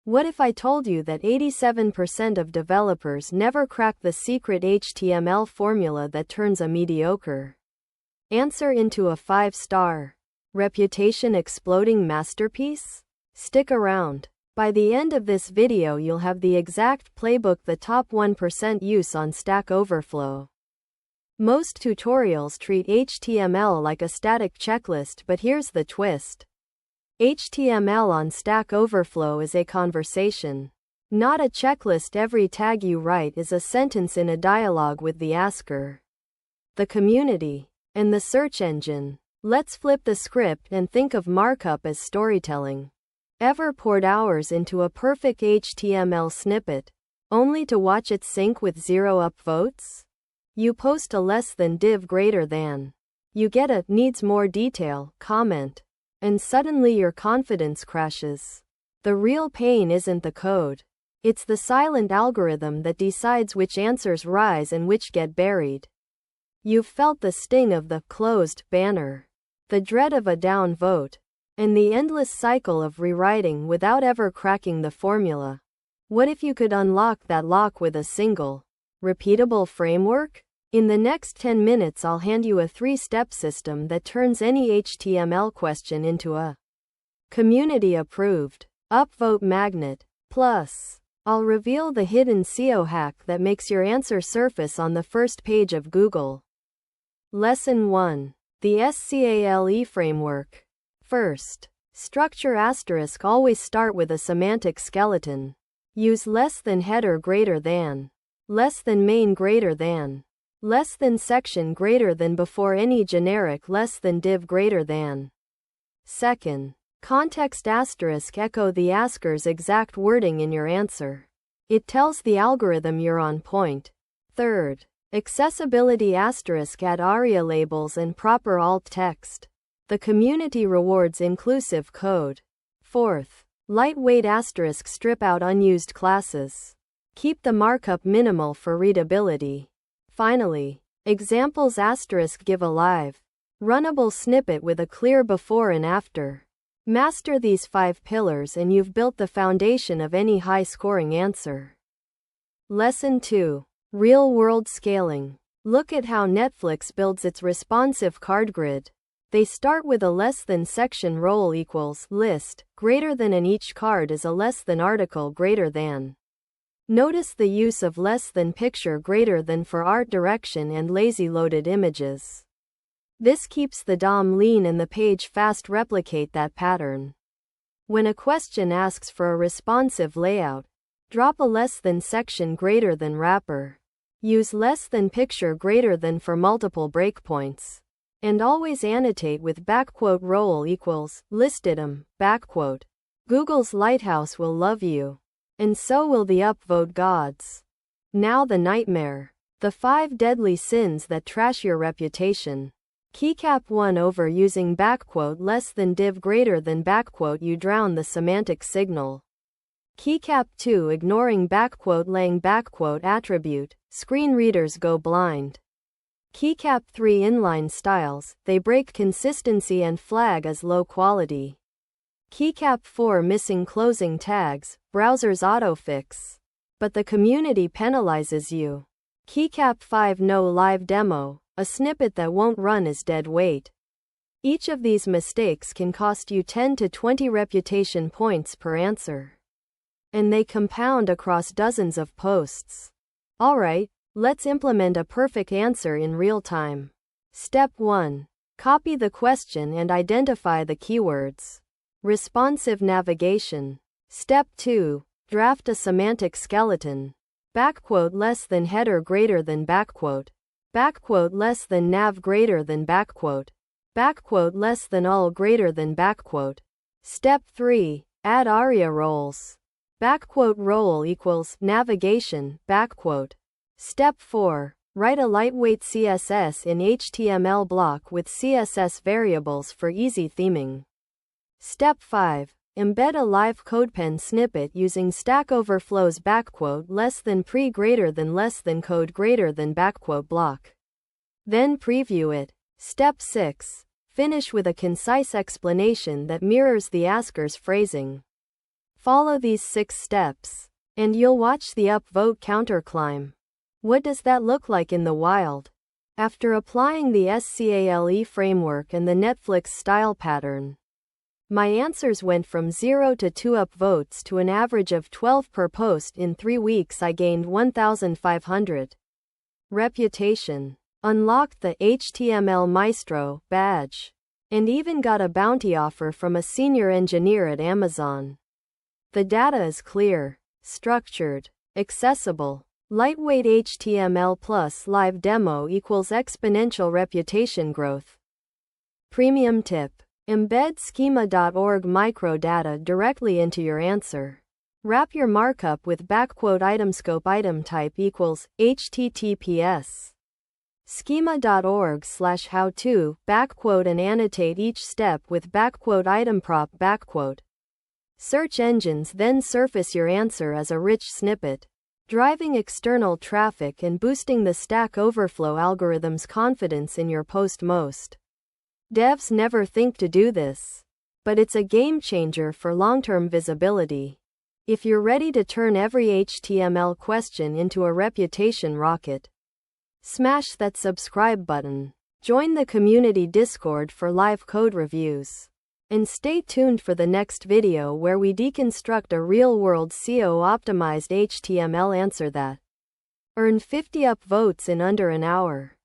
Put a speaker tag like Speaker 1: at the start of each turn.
Speaker 1: What if I told you that 87% of developers never crack the secret HTML formula that turns a mediocre answer into a 5-star, reputation-exploding masterpiece? Stick around. By the end of this video you'll have the exact playbook the top 1% use on Stack Overflow. Most tutorials treat HTML like a static checklist, but here's the twist. HTML on Stack Overflow is a conversation, not a checklist. Every tag you write is a sentence in a dialogue with the asker, the community, and the search engine. Let's flip the script and think of markup as storytelling. Ever poured hours into a perfect HTML snippet, only to watch it sink with 0 upvotes? You post a less than div greater than. You get a needs more detail comment. And suddenly your confidence crashes. The real pain isn't the code. It's the silent algorithm that decides which answers rise and which get buried. You've felt the sting of the closed banner, the dread of a down vote, and the endless cycle of rewriting without ever cracking the formula. What if you could unlock that lock with a single, repeatable framework? In the next 10 minutes I'll hand you a 3-step system that turns any HTML question into a community-approved upvote magnet. Plus, I'll reveal the hidden SEO hack that makes your answer surface on the first page of Google. Lesson 1. The SCALE framework. First, structure **. Always start with a semantic skeleton. Use less than header greater than, less than main greater than, less than section greater than before any generic less than div greater than. Second, context **. Echo the asker's exact wording in your answer. It tells the algorithm you're on point. Third, accessibility **. Add ARIA labels and proper alt text. The community rewards inclusive code. Fourth, lightweight **. Strip out unused classes. Keep the markup minimal for readability. Finally, examples **. Give a live, runnable snippet with a clear before and after. Master these 5 pillars and you've built the foundation of any high-scoring answer. Lesson 2. Real-world scaling. Look at how Netflix builds its responsive card grid. They start with a less than section role equals list greater than, and each card is a less than article greater than. Notice the use of less than picture greater than for art direction and lazy loaded images. This keeps the DOM lean and the page fast. Replicate that pattern. When a question asks for a responsive layout, drop a less than section greater than wrapper. Use less than picture greater than for multiple breakpoints. And always annotate with *role equals listitem, *. Google's lighthouse will love you. And so will the upvote gods. Now the nightmare. The 5 deadly sins that trash your reputation. Keycap 1. Overusing less than div greater than you drown the semantic signal. Keycap 2. Ignoring laying attribute. Screen readers go blind. Keycap 3. Inline styles. They break consistency and flag as low quality. Keycap 4. Missing closing tags. Browsers autofix. But the community penalizes you. Keycap 5. No live demo. A snippet that won't run is dead weight. Each of these mistakes can cost you 10 to 20 reputation points per answer. And they compound across dozens of posts. Alright, let's implement a perfect answer in real time. Step 1. Copy the question and identify the keywords. Responsive navigation. Step 2. Draft a semantic skeleton. Less than header greater than less than nav greater than less than ul greater than Step 3. Add ARIA roles. Role equals navigation. Step 4. Write a lightweight CSS in HTML block with CSS variables for easy theming. Step 5. Embed a live CodePen snippet using Stack Overflow's less than pre greater than less than code greater than block. Then preview it. Step 6. Finish with a concise explanation that mirrors the asker's phrasing. Follow these 6 steps, and you'll watch the upvote counter climb. What does that look like in the wild? After applying the SCALE framework and the Netflix style pattern, my answers went from 0 to 2 upvotes to an average of 12 per post. In 3 weeks I gained 1,500 reputation, unlocked the HTML Maestro badge, and even got a bounty offer from a senior engineer at Amazon. The data is clear, structured, accessible. Lightweight HTML plus live demo equals exponential reputation growth. Premium tip. Embed schema.org microdata directly into your answer. Wrap your markup with !itemscope item type equals https schema.org/how-to and annotate each step with !itemprop . Search engines then surface your answer as a rich snippet, driving external traffic and boosting the Stack Overflow algorithm's confidence in your post. Most devs never think to do this, but it's a game changer for long-term visibility. If you're ready to turn every HTML question into a reputation rocket, smash that subscribe button, join the community Discord for live code reviews, and stay tuned for the next video where we deconstruct a real-world SEO-optimized HTML answer that earned 50 upvotes in under an hour.